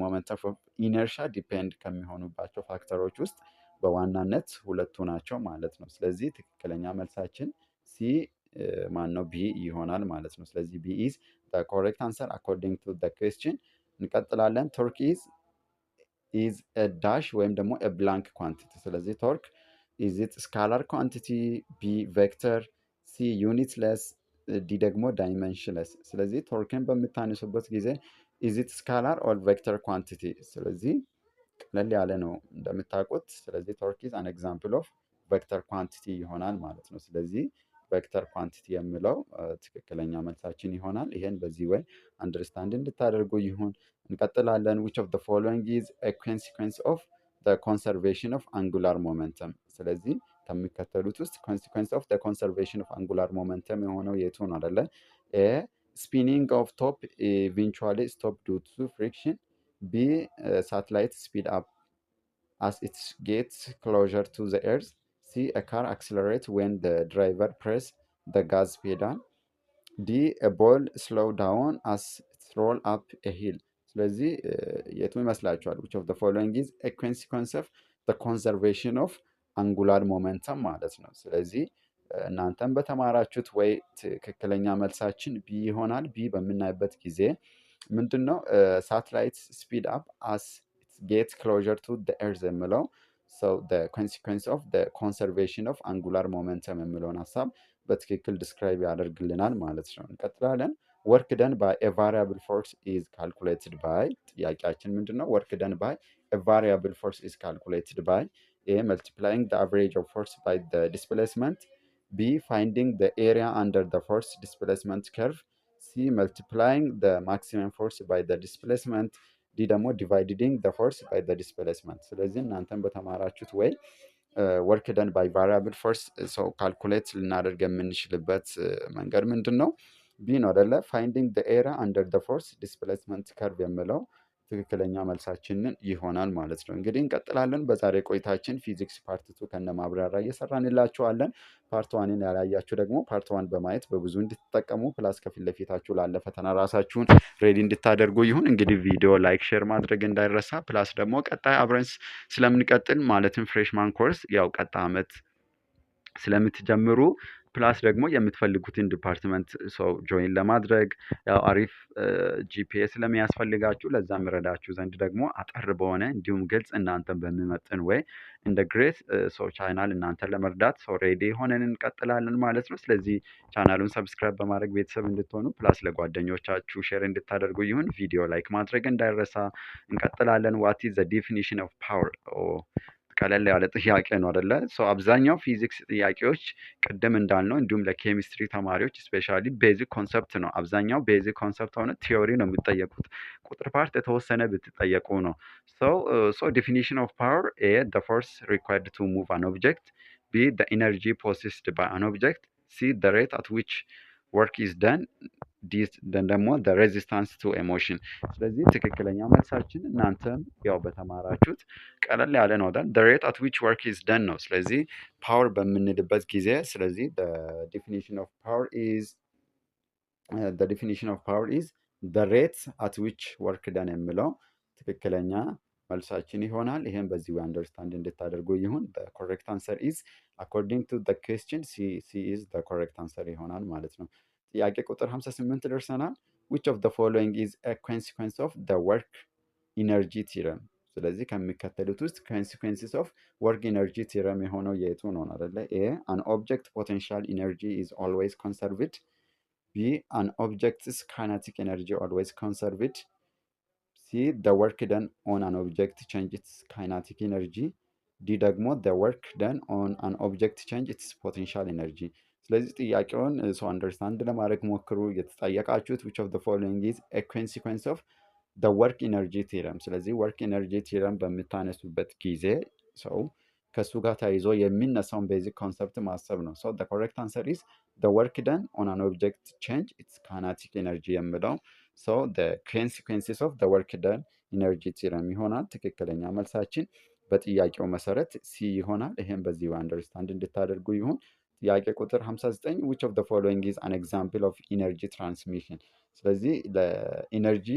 ሞመንተም ኦፍ ኢነርሻ ዲፔንድ ከሚሆኑባቸው ፋክተሮች ውስጥ በዋናነት ሁለቱ ናቸው ማለት ነው። ስለዚህ ትክክለኛ መልሳችን ሲ ማን ነው? ቢ ይሆናል ማለት ነው። ስለዚህ ቢ ኢዝ ኮሬክት አንሰር አኮርዲንግ ቱ ኩዌስችን። እንቀጥላለን። ቶርክ ኢዝ ዳሽ ወይም ደግሞ ብላንክ ኳንቲቲ። ስለዚህ ቶርክ ኢዝ ኢት ስካላር ኳንቲቲ፣ ቢ ቬክተር፣ ሲ ዩኒትለስ፣ ዲ ደግሞ ዳይመንሽንለስ። ስለዚህ ቶርክን በምታነሱበት ጊዜ ኢዝ ኢት ስካላር ኦር ቬክተር ኳንቲቲ። ስለዚህ ቀለል ያለ ነው እንደምታውቁት። ስለዚህ ቶርክ ኢዝ አን ኤግዛምፕል ኦፍ ቬክተር ኳንቲቲ ይሆናል ማለት ነው። ስለዚህ ቬክተር ኳንቲቲ የሚለው ትክክለኛ መልሳችን ይሆናል። ይሄን በዚህ ወይ አንደርስታንድ እንድታደርጉ ይሁን። እንቀጥላለን። which of the following is a consequence of the conservation of angular momentum። ስለዚህ ከሚከተሉት ውስጥ consequence of the conservation of angular momentum የሆነው የቱ ነው አይደለ? ኤ spinning of top eventually stop due to friction፣ ቢ satellite speed up as it gets closer to the earth፣ ሲ a car accelerates when the driver press the gas pedal፣ ዲ a ball slow down as it roll up a hill። ስለዚህ የቱ ይመስላችኋል? which of the following is a consequence of the conservation of angular momentum ማለት ነው። ስለዚህ እናንተም በተማራችሁት ወይ ትክክለኛ መልሳችን ቢ ይሆናል። ቢ በምናይበት ጊዜ ምንድን ነው ሳትላይት ስፒድ አፕ አስ ጌት ክሎዥር ቱ ኤርዝ የምለው ሰው ኮንሲኩዌንስ ኦፍ ኮንሰርቬሽን ኦፍ አንጉላር ሞመንተም የሚለውን ሀሳብ በትክክል ዲስክራይብ ያደርግልናል ማለት ነው። እንቀጥላለን። ወርክ ደን ባይ ኤ ቫሪያብል ፎርስ ኢዝ ካልኩሌትድ ባይ። ጥያቄያችን ምንድን ነው? ወርክ ደን ባይ ኤ ቫሪያብል ፎርስ ኢዝ ካልኩሌትድ ባይ ኤ መልቲፕላይንግ ዘ አቨሬጅ ኦፍ ፎርስ ባይ ዘ ዲስፕሌስመንት፣ ቢ ፋይንዲንግ ዘ ኤሪያ አንደር ዘ ፎርስ ዲስፕሌስመንት ከርቭ፣ ሲ መልቲፕላይንግ ዘ ማክሲመም ፎርስ ባይ ዘ ዲስፕሌስመንት፣ ዲ ደግሞ ዲቫይዲንግ ዘ ፎርስ ባይ ዘ ዲስፕሌስመንት። ስለዚህ እናንተም በተማራችሁት ወይ ወርክ ደን ባይ ቫሪያብል ፎርስ ሰው ካልኩሌት ልናደርግ የምንችልበት መንገድ ምንድን ነው? ቢ ነው አይደለ? ፋይንዲንግ ዘ ኤሪያ አንደር ዘ ፎርስ ዲስፕሌስመንት ከርቭ የምለው ትክክለኛ መልሳችንን ይሆናል ማለት ነው። እንግዲህ እንቀጥላለን። በዛሬ ቆይታችን ፊዚክስ ፓርት 2 ከነ ማብራሪያ እየሰራንላችኋለን። ፓርት 1ን ያላያችሁ ደግሞ ፓርት 1 በማየት በብዙ እንድትጠቀሙ ፕላስ ከፊት ለፊታችሁ ላለ ፈተና ራሳችሁን ሬዲ እንድታደርጉ ይሁን። እንግዲህ ቪዲዮ ላይክ፣ ሼር ማድረግ እንዳይረሳ። ፕላስ ደግሞ ቀጣይ አብረን ስለምንቀጥል ማለትም ፍሬሽማን ኮርስ ያው ቀጣይ ዓመት ስለምትጀምሩ ፕላስ ደግሞ የምትፈልጉትን ዲፓርትመንት ሰው ጆይን ለማድረግ ያው አሪፍ ጂፒኤ ስለሚያስፈልጋችሁ ለዛ የሚረዳችሁ ዘንድ ደግሞ አጠር በሆነ እንዲሁም ግልጽ እናንተን በሚመጥን ወይ እንደ ግሬት ሰው ቻናል እናንተን ለመርዳት ሰው ሬዲ ሆነን እንቀጥላለን ማለት ነው። ስለዚህ ቻናሉን ሰብስክራይብ በማድረግ ቤተሰብ እንድትሆኑ ፕላስ ለጓደኞቻችሁ ሼር እንድታደርጉ ይሁን። ቪዲዮ ላይክ ማድረግ እንዳይረሳ። እንቀጥላለን። ዋት ኢዝ ዘ ዲፊኒሽን ኦፍ ፓወር? ቀለል ያለ ጥያቄ ነው አይደለ? አብዛኛው ፊዚክስ ጥያቄዎች ቅድም እንዳልነው እንዲሁም ለኬሚስትሪ ተማሪዎች ስፔሻሊ ቤዚክ ኮንሰፕት ነው። አብዛኛው ቤዚክ ኮንሰፕት ሆነ ቲዮሪ ነው የሚጠየቁት። ቁጥር ፓርት የተወሰነ ብትጠየቁ ነው። ዲፊኒሽን ኦፍ ፓወር ኤ the force required to move an object, b the energy possessed by an object, c the rate at which work is done, ደግሞ ሬዚስታንስ ቱ ኤሞሽን። ስለዚህ ትክክለኛ መልሳችን እናንተም ያው በተማራችሁት ቀለል ያለ ነው። ሬት አት ዊች ወርክ ኢዝ ደን ነው። ስለዚህ ፓወር በምንልበት ጊዜ ስለዚህ ዲፊኒሽን ኦፍ ፓወር ኢዝ ሬት አት ዊች ወርክ ደን የሚለው ትክክለኛ መልሳችን ይሆናል። ይህም በዚህ ወይ አንደርስታንድ እንድታደርጉ ይሁን። ኮሬክት አንሰር ኢዝ አኮርዲንግ ቱ ኩዌስችን ሲ ኢዝ ኮሬክት አንሰር ይሆናል ማለት ነው። ጥያቄ ቁጥር 58 ደርሰናል። which of the following is a consequence of the work energy theorem? ስለዚህ ከሚከተሉት ውስጥ consequences of work energy theorem የሆነው የቱ ነው አይደለ? a an object potential energy is always conserved, b an object's kinetic energy always conserved, c the work done on an object change its kinetic energy, d ደግሞ the work done on an object change its potential energy። ስለዚህ ጥያቄውን ሰው አንደርስታንድ ለማድረግ ሞክሩ። የተጠየቃችሁት which of the following is a consequence of the work energy theorem? ስለዚህ work energy theorem በምታነሱበት ጊዜ ሰው ከሱ ጋር ተያይዞ የሚነሳውን ቤዚክ ኮንሰፕት ማሰብ ነው። the correct answer is the work done on an object change its kinetic energy የሚለው the consequences of the work done energy theorem ይሆናል። ትክክለኛ መልሳችን በጥያቄው መሰረት ሲ ይሆናል። ይሄን በዚህ አንደርስታንድ እንድታደርጉ ይሁን። ጥያቄ ቁጥር 59 which of the following is an example of energy transmission? ስለዚህ ለኢነርጂ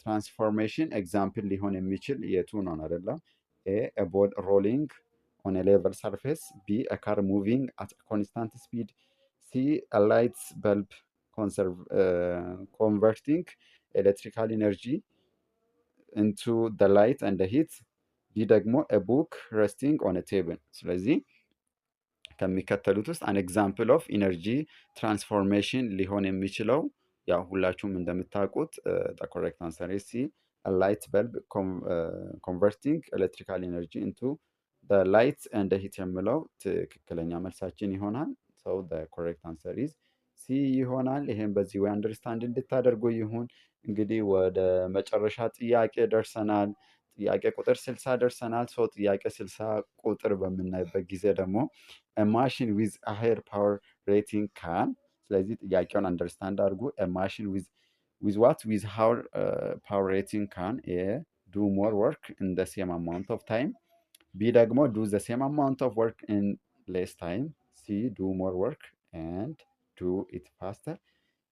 ትራንስፎርሜሽን ኤግዛምፕል ሊሆን የሚችል የቱ ነው አይደለ? a ball rolling on a level surface, b a car moving at a constant speed, c a light bulb converting electrical energy into the light and the heat, d ደግሞ a book resting on a table። ስለዚህ ከሚከተሉት ውስጥ አን ኤግዛምፕል ኦፍ ኢነርጂ ትራንስፎርሜሽን ሊሆን የሚችለው ያው ሁላችሁም እንደምታውቁት ኮሬክት አንሰር ሲ ላይት በልብ ኮንቨርቲንግ ኤሌክትሪካል ኤነርጂ ኢንቱ ላይት ኤንድ ሂት የሚለው ትክክለኛ መልሳችን ይሆናል። ኮሬክት አንሰር ኢዝ ሲ ይሆናል። ይሄን በዚህ ወይ አንደርስታንድ እንድታደርጉ ይሁን። እንግዲህ ወደ መጨረሻ ጥያቄ ደርሰናል። ጥያቄ ቁጥር 60 ደርሰናል። ጥያቄ 60 ቁጥር በምናይበት ጊዜ ደግሞ ማሽን ዊዝ ሃየር ፓወር ሬቲንግ ካን። ስለዚህ ጥያቄውን አንደርስታንድ አድርጉ። ማሽን ዊዝ ዋት ዊዝ ሃየር ፓወር ሬቲንግ ካን ኤ ዱ ሞር ወርክ ኢን ዘ ሴም አማውንት ኦፍ ታይም፣ ቢ ደግሞ ዱ ዘ ሴም አማውንት ኦፍ ወርክ ኢን ሌስ ታይም፣ ሲ ዱ ሞር ወርክ ኤንድ ዱ ኢት ፋስተር፣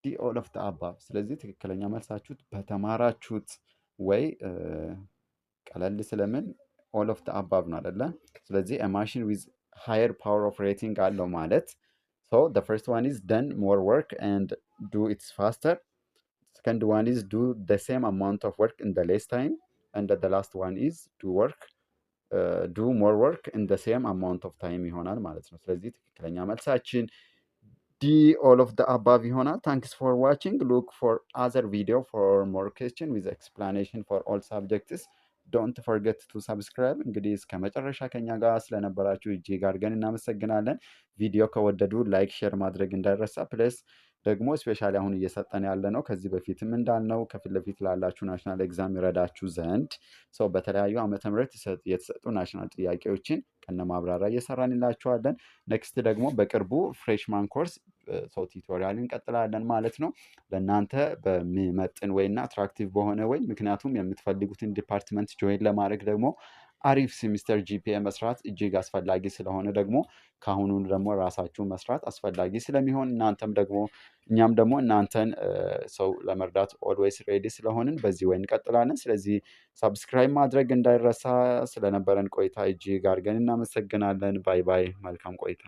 ዲ ኦል ኦፍ ዘ አባቭ። ስለዚህ ትክክለኛ መልሳችሁት በተማራችሁት ወይ ቀለል ስለምን ኦል ኦፍ ዘ አባቭ ነው አይደለ? ስለዚህ ማሽን ዊዝ ሃየር ፓወር ኦፍ ሬቲንግ አለው ማለት the first one is done more work and do it faster, second one is do the same amount of work in the less time, and the last one is do more work in the same amount of time ይሆናል ማለት ነው። ስለዚህ ትክክለኛ መልሳችን D all of the above ይሆናል። Thanks for watching. Look for other video for more question with explanation for all subjects. ዶንት ፎርጌት ቱ ሰብስክራይብ። እንግዲህ እስከ መጨረሻ ከኛ ጋር ስለነበራችሁ እጅግ አድርገን እናመሰግናለን። ቪዲዮ ከወደዱ ላይክ፣ ሼር ማድረግ እንዳይረሳ። ፕለስ ደግሞ ስፔሻሊ አሁን እየሰጠን ያለ ነው ከዚህ በፊትም እንዳልነው ከፊት ለፊት ላላችሁ ናሽናል ኤግዛም ይረዳችሁ ዘንድ በተለያዩ ዓመተ ምህረት የተሰጡ ናሽናል ጥያቄዎችን ከነ ማብራሪያ እየሰራንላችኋለን። ኔክስት ደግሞ በቅርቡ ፍሬሽማን ኮርስ ቲዩቶሪያል እንቀጥላለን ማለት ነው። ለእናንተ በሚመጥን ወይና አትራክቲቭ በሆነ ወይ ምክንያቱም የምትፈልጉትን ዲፓርትመንት ጆይን ለማድረግ ደግሞ አሪፍ ሴሚስተር ጂፒኤ መስራት እጅግ አስፈላጊ ስለሆነ ደግሞ ከአሁኑ ደግሞ ራሳችሁ መስራት አስፈላጊ ስለሚሆን እናንተም ደግሞ እኛም ደግሞ እናንተን ለመርዳት ኦልዌይስ ሬዲ ስለሆንን በዚህ ወይ እንቀጥላለን። ስለዚህ ሰብስክራይብ ማድረግ እንዳይረሳ። ስለነበረን ቆይታ እጅግ አድርገን እናመሰግናለን። ባይ ባይ። መልካም ቆይታ